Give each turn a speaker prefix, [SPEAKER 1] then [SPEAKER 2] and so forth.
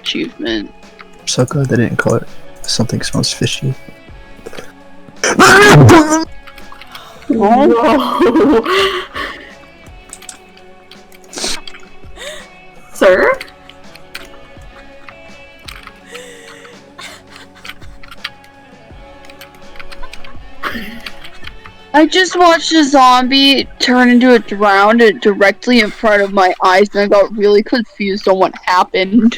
[SPEAKER 1] achievement.
[SPEAKER 2] So good they didn't call it something smells fishy.
[SPEAKER 3] Whoa. Sir?
[SPEAKER 1] I just watched a zombie turn into a drowned directly in front of my eyes, and I got really confused on what happened.